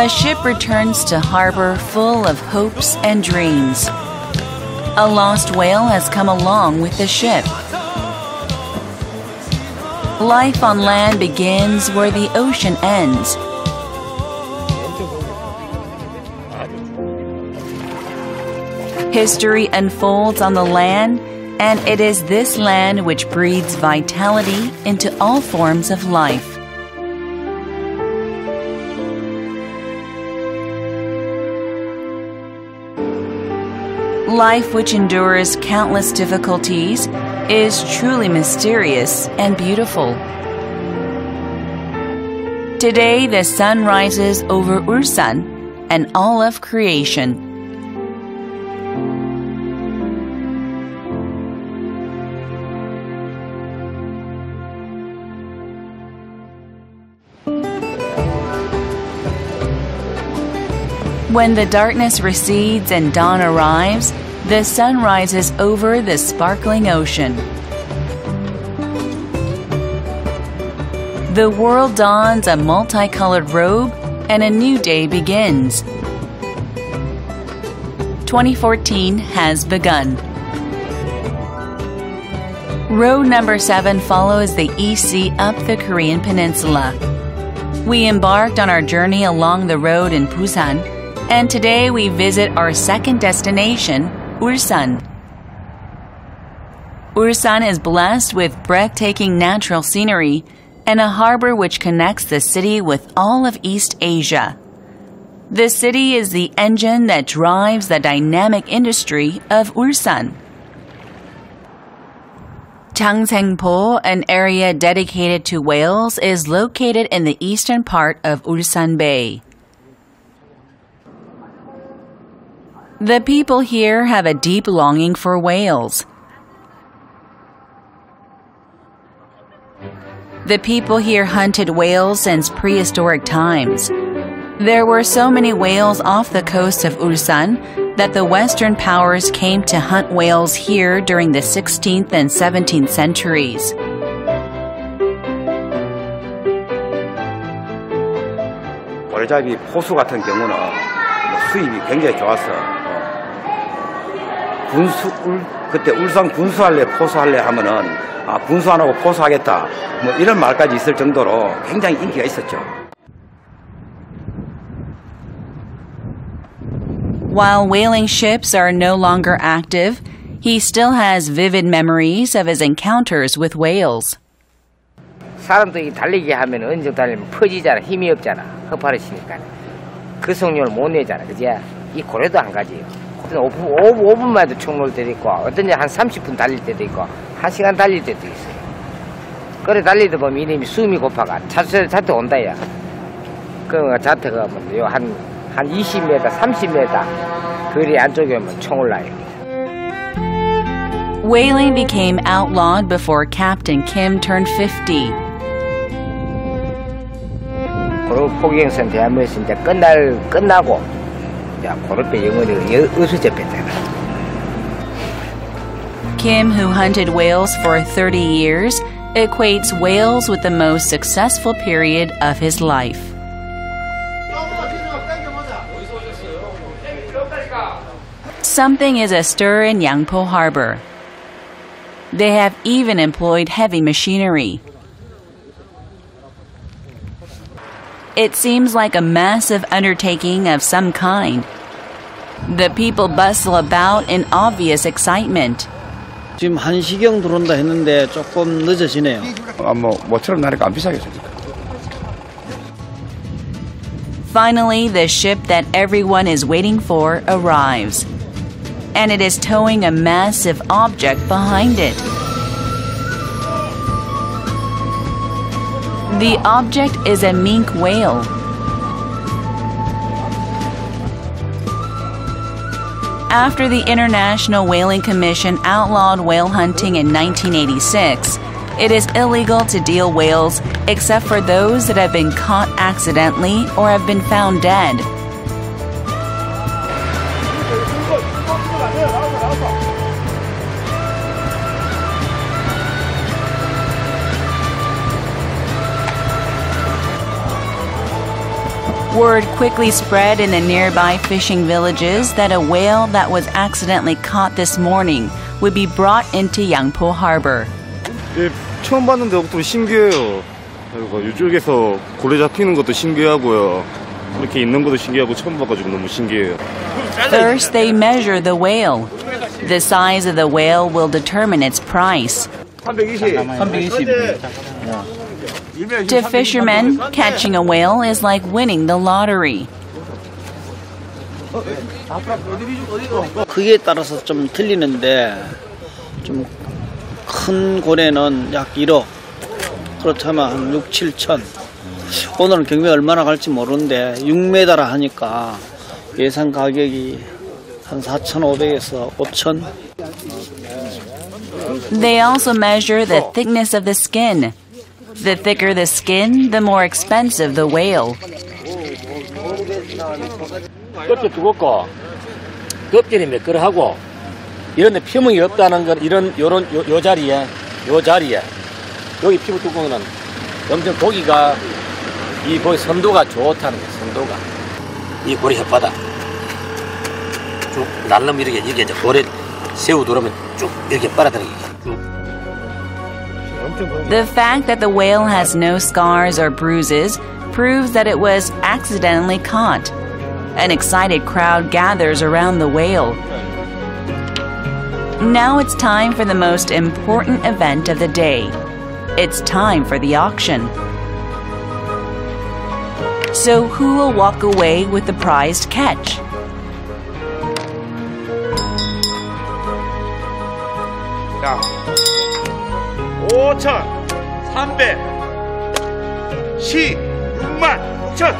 A ship returns to harbor full of hopes and dreams. A lost whale has come along with the ship. Life on land begins where the ocean ends. History unfolds on the land, and it is this land which breathes vitality into all forms of life. Life which endures countless difficulties is truly mysterious and beautiful. Today, the sun rises over Ulsan and all of creation. When the darkness recedes and dawn arrives, the sun rises over the sparkling ocean. The world dons a multicolored robe and a new day begins. 2014 has begun. Road number 7 follows the EC up the Korean peninsula. We embarked on our journey along the road in Busan, and today we visit our second destination, Ulsan. Ulsan is blessed with breathtaking natural scenery and a harbor which connects the city with all of East Asia. The city is the engine that drives the dynamic industry of Ulsan. Changsengpo, an area dedicated to whales, is located in the eastern part of Ulsan Bay. The people here have a deep longing for whales. The people here hunted whales since prehistoric times. There were so many whales off the coast of Ulsan that the Western powers came to hunt whales here during the 16th and 17th centuries. 고래잡이 포수 같은 경우는 수입이 굉장히 좋았어. 그때 울산 군수할래 포수할래 하면은 군수 안 하고 포수하겠다 뭐 이런 말까지 있을 정도로 굉장히 인기가 있었죠. While whaling ships are no longer active, he still has vivid memories of his encounters with whales. 사람들이 달리기 하면 어느 정도 달리면 퍼지잖아. 힘이 없잖아. 허파르시니까. 그 속력을 못 내잖아. 그지? 이 고래도 안 가지요. 5분만 해도 총 놓을 때도 있고 어떤 데 한 30분 달릴 때도 있고 1시간 달릴 때도 있어요. 그래 달리다 보면 이놈이 숨이 고파가 자태 온다 야. 그 자태가 뭐 한 20m, 30m 거리 안쪽에 오면 총을 놔요. Whaling became outlawed before Captain Kim turned 50. 그리고 포기행선 대한민국에서 이제 끝나고 고래배 영어를 어디서 접했잖아. Kim, who hunted whales for 30 years, equates whales with the most successful period of his life. Something is astir in Yangpo Harbor. They have even employed heavy machinery. It seems like a massive undertaking of some kind. The people bustle about in obvious excitement. 지금 1시경 들어온다 했는데 조금 늦어지네요. 모처럼 나니까 안 비싸겠습니까? Finally, the ship that everyone is waiting for arrives. And it is towing a massive object behind it. The object is a minke whale. After the International Whaling Commission outlawed whale hunting in 1986, it is illegal to deal whales except for those that have been caught accidentally or have been found dead. Word quickly spread in the nearby fishing villages that a whale that was accidentally caught this morning would be brought into Yangpo Harbor. 예, 처음 봤는데 좀 신기해요. 그리고 이쪽에서 고래 잡히는 것도 신기하고요. 이렇게 있는 것도 신기하고 처음 봐가지고 너무 신기해요. First, they measure the whale. The size of the whale will determine its price. 320. To fishermen, catching a whale is like winning the lottery. 크기에 따라서 좀 틀리는데 좀 큰 고래는 약 1억, 그렇다면 한 6, 7천. 오늘은 경매 얼마나 갈지 모르는데 6m라 하니까 예상 가격이 한 4,500에서 5,000. They also measure the thickness of the skin. The thicker the skin, the more expensive the whale. 껍질 두껍고 껍질이 매끄러하고 이런데 피멍이 없다는 건 요 자리에 여기 피부 두꺼운 건 엄청 고기가 이 고기 선도가 좋다는 거예요. 선도가 이 고래 혓바닥 쭉 날름 이렇게 이제 고래 새우 들어오면 쭉 이렇게 빨아들이게 쭉. The fact that the whale has no scars or bruises proves that it was accidentally caught. An excited crowd gathers around the whale. Now it's time for the most important event of the day. It's time for the auction. So who will walk away with the prized catch? 야, 5,300, 16,600,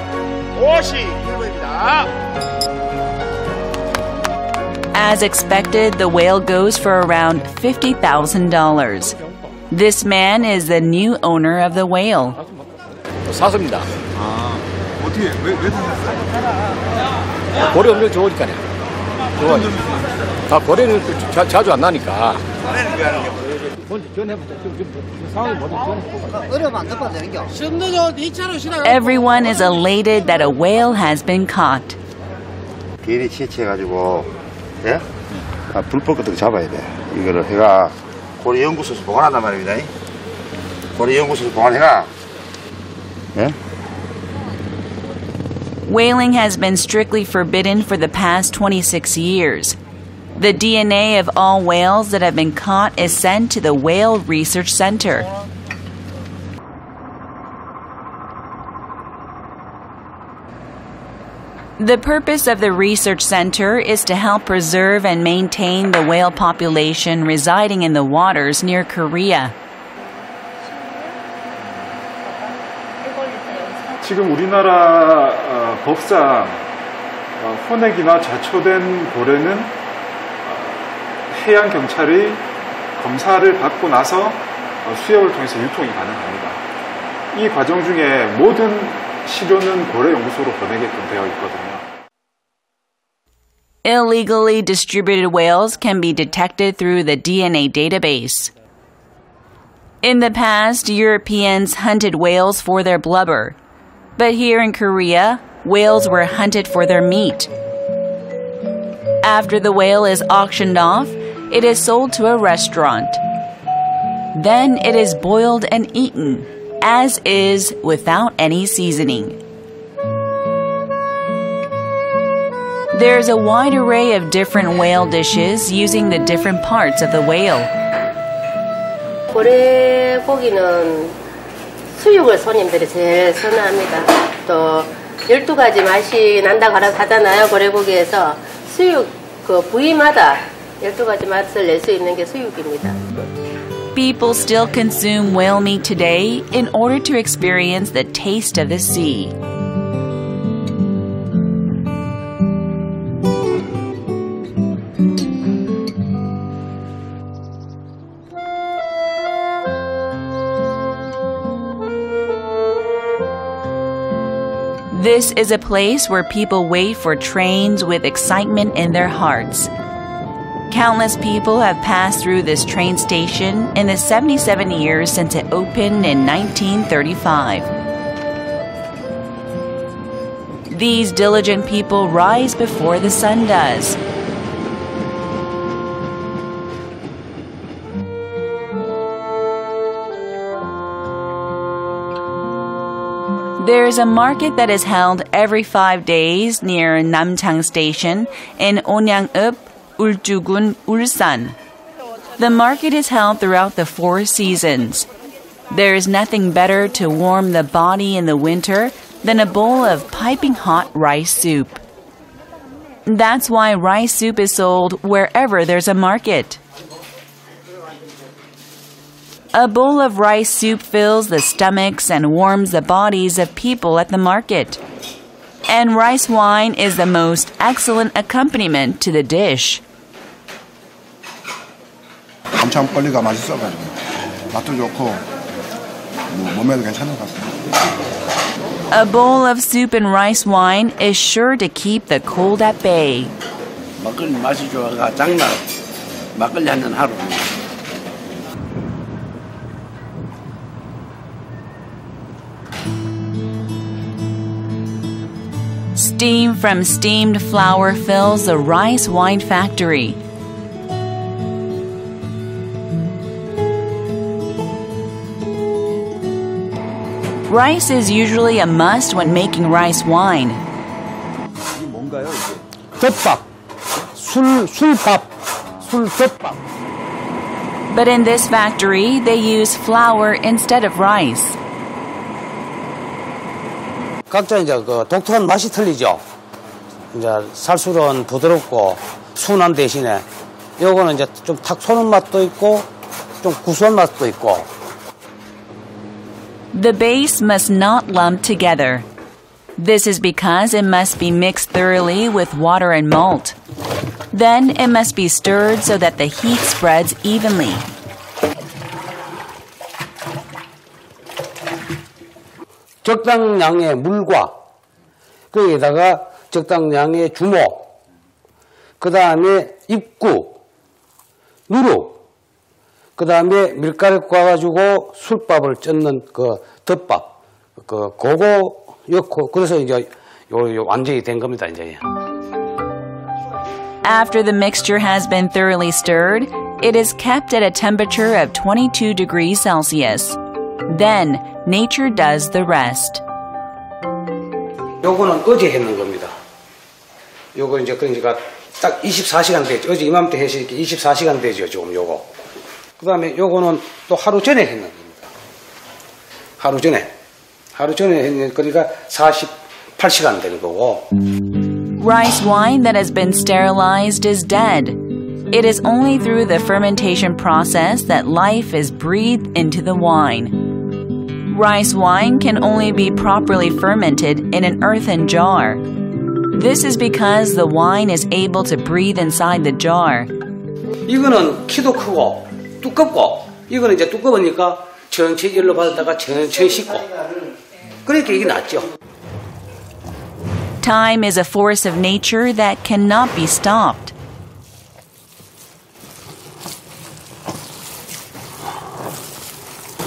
51번입니다. As expected, the whale goes for around $50,000. This man is the new owner of the whale. 사슴입니다. 어떻게 왜 드셨어요? 고래 엄청 좋으니까요. 좋아요. 다 고래는 자주 안 나니까. Everyone is elated that a whale has been caught. 비리 채취해가지고 예? 불법 같은 거 잡아야 돼. 이거를 해가 고래 연구소에서 보관한단 말입니다. 고래 연구소에서 보관해가 예? Whaling has been strictly forbidden for the past 26 years. The DNA of all whales that have been caught is sent to the Whale Research Center. The purpose of the research center is to help preserve and maintain the whale population residing in the waters near Korea. 지금 우리나라 법상 혼액이나 자초된 고래는 해양 경찰이 검사를 받고 나서 수역을 통해서 유통이 가능합니다. 이 과정 중에 모든 시료는 고래 연구소로 보내게끔 되어 있거든요. Illegally distributed whales can be detected through the DNA database. In the past, Europeans hunted whales for their blubber, but here in Korea, whales were hunted for their meat. After the whale is auctioned off, it is sold to a restaurant. Then it is boiled and eaten, as is, without any seasoning. There's a wide array of different whale dishes using the different parts of the whale. 고래 고기는 수육을 손님들이 제일 선호합니다. 또 12가지 맛이 난다고 하잖아요. 고래 고기에서 수육 그 부위마다 12가지 맛을 낼 수 있는 게 수육입니다. People still consume whale meat today in order to experience the taste of the sea. This is a place where people wait for trains with excitement in their hearts. Countless people have passed through this train station in the 77 years since it opened in 1935. These diligent people rise before the sun does. There's a market that is held every 5 days near Namchang Station in Onyang-up, Uljugun, Ulsan. The market is held throughout the 4 seasons. There is nothing better to warm the body in the winter than a bowl of piping hot rice soup. That's why rice soup is sold wherever there's a market. A bowl of rice soup fills the stomachs and warms the bodies of people at the market. And rice wine is the most excellent accompaniment to the dish. 엄청 빨리가 맛있어가지고 맛도 좋고 몸에도 괜찮은 것 같습니다. A bowl of soup and rice wine is sure to keep the cold at bay. 막걸리 맛이 좋아가 장날 막걸리 한잔 하루. Steam from steamed flour fills the rice wine factory. Rice is usually a must when making rice wine. 덮밥, 술밥, 술덮밥. But in this factory, they use flour instead of rice. 각자 이제 그 독특한 맛이 틀리죠. 이제 살술은 부드럽고 순한 대신에 요거는 이제 좀 탁 쏘는 맛도 있고 좀 구수한 맛도 있고. The base must not lump together. This is because it must be mixed thoroughly with water and malt. Then it must be stirred so that the heat spreads evenly. 적당량의 물과 거기에다가 적당량의 주목, 그 다음에 입구, 누룩, 그 다음에 밀가루 가가지고 술밥을 젓는 그 덮밥, 그거 넣고 그래서 이제 요 완전히 된 겁니다 이제. After the mixture has been thoroughly stirred, it is kept at a temperature of 22 degrees Celsius. Then, nature does the rest. 요거는 어제 했는 겁니다. 요거 이제 그러니까 딱 24시간 되죠. 어제 이맘때 해시니까 24시간 되죠, 지금 요거. 그 다음에 요거는 또 하루 전에 했는 겁니다. 하루 전에 했는 그러니까 48시간 되는 거고. Rice wine that has been sterilized is dead. It is only through the fermentation process that life is breathed into the wine. Rice wine can only be properly fermented in an earthen jar. This is because the wine is able to breathe inside the jar. 이거는 키도 크고 두껍고 이거는 이제 두꺼우니까 천천히 열로 받았다가 천천히 씻고 그러니까 이게 낫죠. Time is a force of nature that cannot be stopped.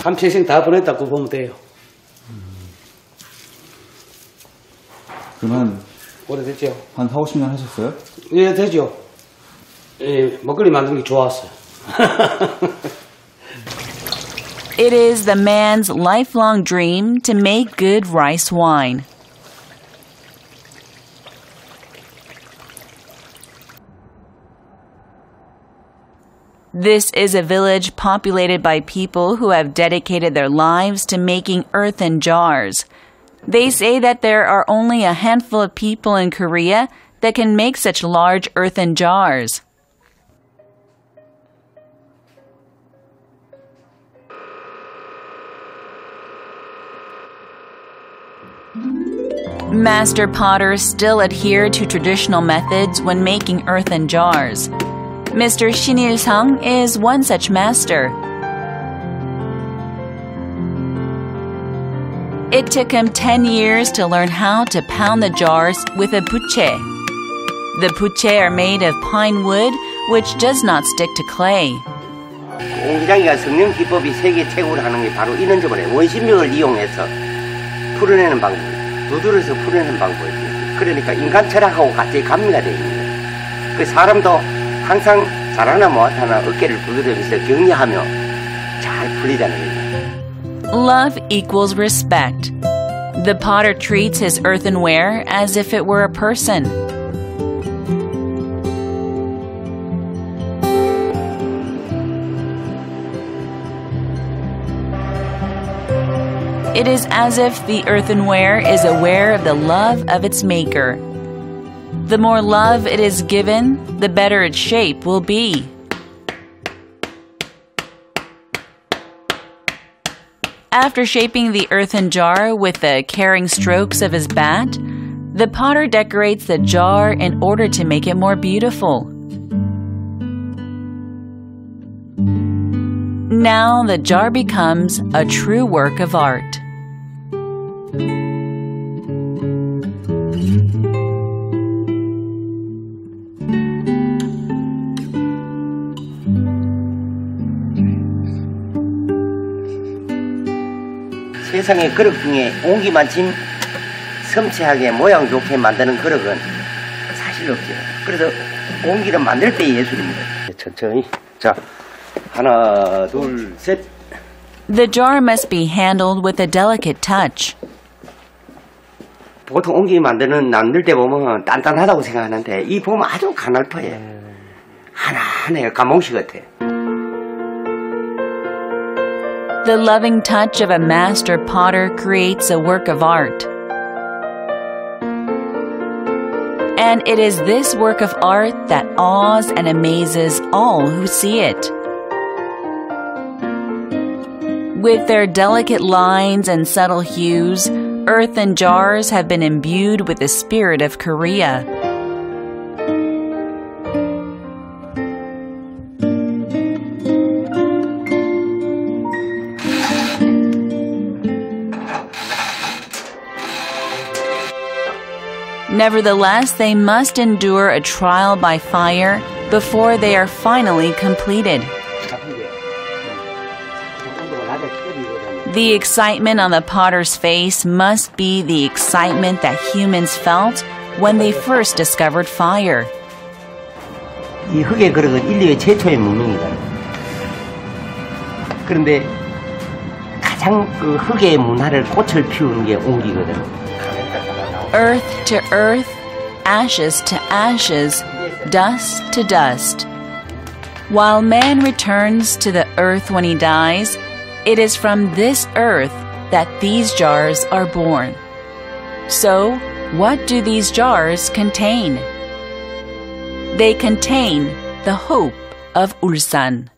한 평생 다 보냈다고 보면 돼요. 그러면 오래됐죠? 한 4, 50년 하셨어요? 예, 되죠. 예, 먹거리 만드는 게 좋았어요. It is the man's lifelong dream to make good rice wine. This is a village populated by people who have dedicated their lives to making earthen jars. They say that there are only a handful of people in Korea that can make such large earthen jars. Master potters still adhere to traditional methods when making earthen jars. Mr. Shin Il-sung is one such master. It took him 10 years to learn how to pound the jars with a buche. The buche are made of pine wood, which does not stick to clay. 옹기장이가 성령 기법이 세계 최고로 하는 게 바로 이런 점을 원심력을 이용해서 풀어내는 방법, 두드려서 풀어내는 방법이에요. 그러니까 인간 철학하고 같이 가미가 되어 있는 거예요. 그 사람도 항상 잘하나 못하나 어깨를 부르면서 격려하며 잘 풀리잖아요. Love equals respect. The potter treats his earthenware as if it were a person. It is as if the earthenware is aware of the love of its maker. The more love it is given, the better its shape will be. After shaping the earthen jar with the caring strokes of his bat, the potter decorates the jar in order to make it more beautiful. Now the jar becomes a true work of art. 세상의 그릇 중에 온기만 진 섬세하게 모양 좋게 만드는 그릇은 사실 없죠. 그래서 온기를 만들 때의 예술입니다. 천천히. 자, 하나, 둘, 셋. The jar must be handled with a delicate touch. 보통 온기 만들 때 보면 단단하다고 생각하는데 이 보면 아주 가늘퍼요. 하나하나에 가몽시 같아. The loving touch of a master potter creates a work of art. And it is this work of art that awes and amazes all who see it. With their delicate lines and subtle hues, earthen jars have been imbued with the spirit of Korea. Nevertheless, they must endure a trial by fire before they are finally completed. The excitement on the potter's face must be the excitement that humans felt when they first discovered fire. 이 흙의 그릇은 인류의 최초의 문명이다. 그런데 가장 그 흙의 문화를 꽃을 피우는 게 온기거든. Earth to earth, ashes to ashes, dust to dust. While man returns to the earth when he dies, it is from this earth that these jars are born. So, what do these jars contain? They contain the hope of Ulsan.